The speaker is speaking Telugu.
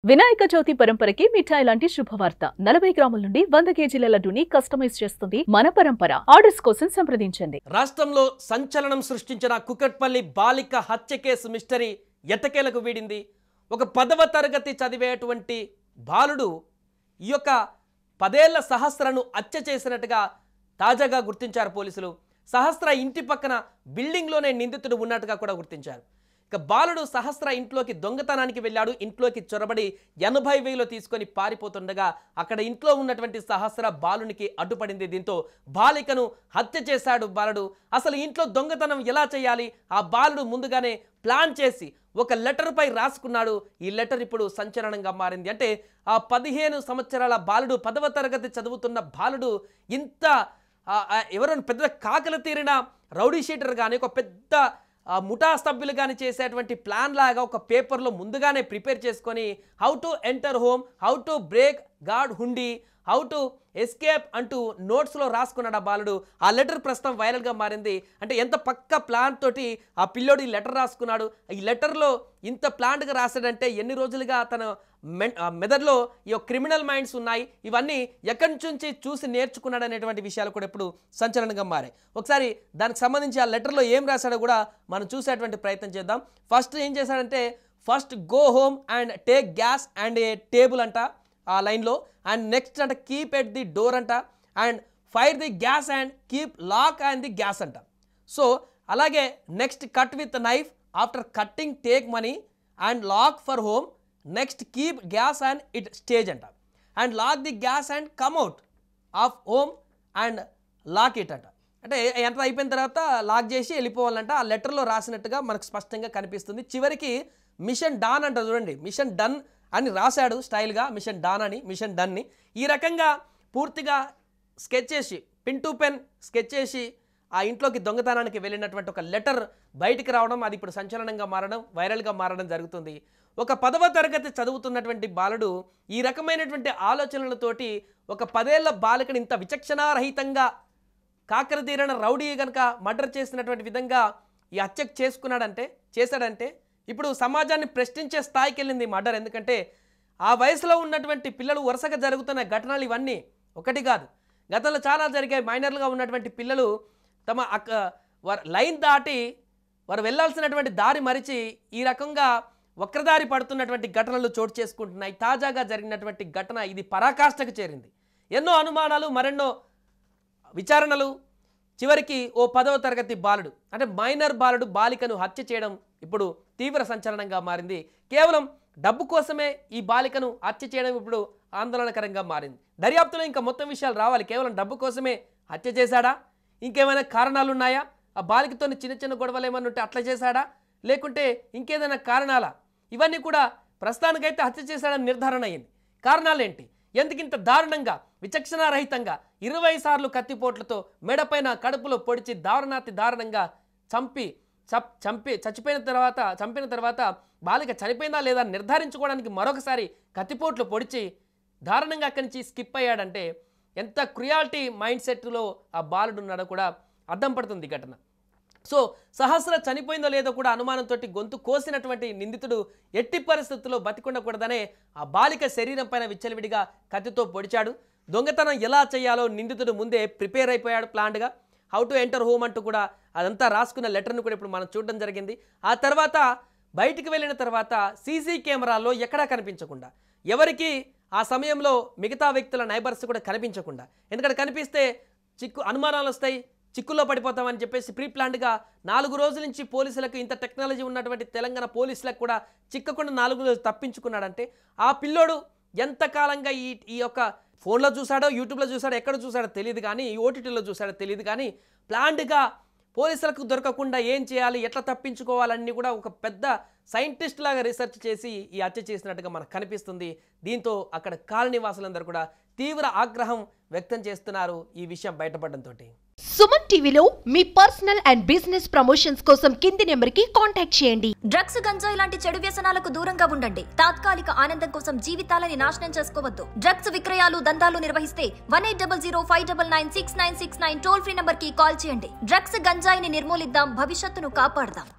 వినాయక చవితి పరంపరకి మిఠాయి లాంటి శుభవార్త 40 గ్రాముల నుండి 100 కేజీల లడ్డూని కస్టమైజ్ చేస్తుంది మన పరంపర. ఆర్డర్స్ కోసం సంప్రదించండి. రాష్ట్రంలో సంచలనం సృష్టించిన కుకట్పల్లి బాలిక హత్య కేసు మిస్టరీ ఎట్టకేలకు వీడింది. ఒక 10వ తరగతి చదివేటువంటి బాలుడు ఈ యొక్క 10 ఏళ్ల సహస్రను హత్య చేసినట్టుగా తాజాగా గుర్తించారు పోలీసులు. సహస్ర ఇంటి పక్కన బిల్డింగ్లోనే నిందితుడు ఉన్నట్టుగా కూడా గుర్తించారు. ఇక బాలుడు సహస్ర ఇంట్లోకి దొంగతనానికి వెళ్ళాడు. ఇంట్లోకి చొరబడి 80,000 తీసుకొని పారిపోతుండగా అక్కడ ఇంట్లో ఉన్నటువంటి సహస్ర బాలునికి అడ్డుపడింది. దీంతో బాలికను హత్య చేశాడు బాలుడు. అసలు ఇంట్లో దొంగతనం ఎలా చేయాలి ఆ బాలుడు ముందుగానే ప్లాన్ చేసి ఒక లెటర్ పై రాసుకున్నాడు. ఈ లెటర్ ఇప్పుడు సంచలనంగా మారింది. అంటే ఆ 15 సంవత్సరాల బాలుడు 10వ తరగతి చదువుతున్న బాలుడు ఇంత ఎవరైనా పెద్ద కాకలు తీరిన రౌడీ షీటర్ కానీ ఒక పెద్ద ముఠా సభ్యులు కానీ చేసేటువంటి ప్లాన్ లాగా ఒక పేపర్లో ముందుగానే ప్రిపేర్ చేసుకొని how to enter home, how to break guard హుండీ, హౌ టు ఎస్కేప్ అంటూ నోట్స్లో రాసుకున్నాడు ఆ బాలుడు. ఆ లెటర్ ప్రస్తుతం వైరల్గా మారింది. అంటే ఎంత పక్క ప్లాన్ తోటి ఆ పిల్లోడు ఈ లెటర్ రాసుకున్నాడు. ఈ లెటర్లో ఇంత ప్లాన్గా రాశాడంటే ఎన్ని రోజులుగా తన మెదడులో ఈ క్రిమినల్ మైండ్స్ ఉన్నాయి, ఇవన్నీ ఎక్కడి నుంచి చూసి నేర్చుకున్నాడు అనేటువంటి విషయాలు కూడా ఇప్పుడు సంచలనంగా మారాయి. ఒకసారి దానికి సంబంధించి ఆ లెటర్లో ఏం రాశాడో కూడా మనం చూసేటువంటి ప్రయత్నం చేద్దాం. ఫస్ట్ ఏం చేశాడంటే first go home and take gas and a table అంట ఆ లైన్లో, అండ్ నెక్స్ట్ అంట కీప్ ఎట్ ది డోర్ అంట, and fire the gas and keep lock and the gas అంట. సో అలాగే next cut with knife, after cutting take money and lock for home, next keep gas and it stage అంట, and lock the gas and come out of home and lock it అంట. అంటే ఎంత అయిపోయిన తర్వాత లాక్ చేసి వెళ్ళిపోవాలంట. ఆ లెటర్లో రాసినట్టుగా మనకు స్పష్టంగా కనిపిస్తుంది. చివరికి మిషన్ డాన్ అంట, చూడండి మిషన్ డన్ అని రాశాడు స్టైల్గా, మిషన్ డాన్ అని, మిషన్ డన్ని. ఈ రకంగా పూర్తిగా స్కెచ్ చేసి పిన్ టు పెన్ స్కెచ్ చేసి ఆ ఇంట్లోకి దొంగతనానికి వెళ్ళినటువంటి ఒక లెటర్ బయటికి రావడం, అది ఇప్పుడు సంచలనంగా మారడం, వైరల్గా మారడం జరుగుతుంది. ఒక 10వ తరగతి చదువుతున్నటువంటి బాలుడు ఈ రకమైనటువంటి ఆలోచనలతోటి ఒక 10 ఏళ్ల బాలికని ఇంత విచక్షణారహితంగా కాకరతీరణ రౌడీ కనుక మర్డర్ చేసినటువంటి విధంగా ఈ హత్య చేశాడంటే ఇప్పుడు సమాజాన్ని ప్రశ్నించే స్థాయికి వెళ్ళింది మర్డర్. ఎందుకంటే ఆ వయసులో ఉన్నటువంటి పిల్లలు వరుసగా జరుగుతున్న ఘటనలు ఇవన్నీ ఒకటి కాదు, గతంలో చాలా జరిగాయి. మైనర్లుగా ఉన్నటువంటి పిల్లలు తమ లైన్ దాటి వారు వెళ్ళాల్సినటువంటి దారి మరిచి ఈ రకంగా వక్రదారి పడుతున్నటువంటి ఘటనలు చోటు చేసుకుంటున్నాయి. తాజాగా జరిగినటువంటి ఘటన ఇది పరాకాష్ఠకు చేరింది. ఎన్నో అనుమానాలు, మరెన్నో విచారణలు, చివరికి ఓ 10వ తరగతి బాలుడు అంటే మైనర్ బాలుడు బాలికను హత్య చేయడం ఇప్పుడు తీవ్ర సంచలనంగా మారింది. కేవలం డబ్బు కోసమే ఈ బాలికను హత్య చేయడం ఇప్పుడు ఆందోళనకరంగా మారింది. దర్యాప్తులో ఇంకా మొత్తం విషయాలు రావాలి. కేవలం డబ్బు కోసమే హత్య చేశాడా, ఇంకేమైనా కారణాలు ఉన్నాయా, ఆ బాలికతో చిన్న చిన్న గొడవలు ఏమన్నా ఉంటే అట్లా చేశాడా, లేకుంటే ఇంకేదైనా కారణాలా, ఇవన్నీ కూడా ప్రస్తుతానికైతే హత్య చేశాడని నిర్ధారణ అయింది. కారణాలేంటి, ఎందుకింత దారుణంగా విచక్షణారహితంగా 20 సార్లు కత్తిపోట్లతో మెడపైన కడుపులో పొడిచి దారుణంగా చంపిన తర్వాత బాలిక చనిపోయిందా లేదా నిర్ధారించుకోవడానికి మరొకసారి కత్తిపోట్లు పొడిచి దారుణంగా అక్కడి నుంచి స్కిప్ అయ్యాడంటే ఎంత క్రుయాలిటీ మైండ్ సెట్లో ఆ బాలుడు ఉన్నాడో కూడా అర్థం పడుతుంది ఘటన. సో సహస్ర చనిపోయిందో లేదో కూడా అనుమానంతో గొంతు కోసినటువంటి నిందితుడు ఎట్టి పరిస్థితుల్లో బతికుండకూడదనే ఆ బాలిక శరీరం పైన విచ్చలవిడిగా కత్తితో పొడిచాడు. దొంగతనం ఎలా చేయాలో నిందితుడు ముందే ప్రిపేర్ అయిపోయాడు ప్లాన్డ్గా. హౌ టు ఎంటర్ హోమ్ అంటూ కూడా అదంతా రాసుకున్న లెటర్ను కూడా ఇప్పుడు మనం చూడడం జరిగింది. ఆ తర్వాత బయటికి వెళ్ళిన తర్వాత సీసీ కెమెరాల్లో ఎక్కడా కనిపించకుండా, ఎవరికి ఆ సమయంలో మిగతా వ్యక్తుల నైబర్స్ కూడా కనిపించకుండా, ఎందుకంటే కనిపిస్తే అనుమానాలు వస్తాయి, చిక్కుల్లో పడిపోతామని చెప్పేసి ప్రీ ప్లాన్డ్గా 4 రోజుల నుంచి పోలీసులకు, ఇంత టెక్నాలజీ ఉన్నటువంటి తెలంగాణ పోలీసులకు కూడా చిక్కకుండా 4 రోజులు తప్పించుకున్నాడంటే ఆ పిల్లోడు ఎంతకాలంగా ఈ యొక్క ఫోన్లో చూసాడో, యూట్యూబ్లో చూసాడో, ఎక్కడ చూసాడో తెలియదు కానీ, ఓటీటీలో చూసాడో తెలియదు కానీ ప్లాన్డ్గా పోలీసులకు దొరకకుండా ఏం చేయాలి, ఎట్లా తప్పించుకోవాలన్నీ కూడా ఒక పెద్ద సైంటిస్ట్ లాగా రీసెర్చ్ చేసి ఈ హత్య చేసినట్టుగా మనకు కనిపిస్తుంది. దీంతో అక్కడ కాలనీ వాసులందరూ కూడా తీవ్ర ఆగ్రహం వ్యక్తం చేస్తున్నారు ఈ విషయం బయటపడడంతో. సుమన్ టీవీలో మీ పర్సనల్ అండ్ బిజినెస్ ప్రమోషన్స్ కోసం కింది నెంబర్కి కాంటాక్ట్ చేయండి. డ్రగ్స్, గంజాయి లాంటి చెడు వ్యసనాలకు దూరంగా ఉండండి. తాత్కాలిక ఆనందం కోసం జీవితాలని నాశనం చేసుకోవద్దు. డ్రగ్స్ విక్రయాలు, దందాలు నిర్వహిస్తే 1800599699 టోల్ ఫ్రీ నంబర్ కి కాల్ చేయండి. డ్రగ్స్, గంజాయిని నిర్మూలిద్దాం, భవిష్యత్తును కాపాడదాం.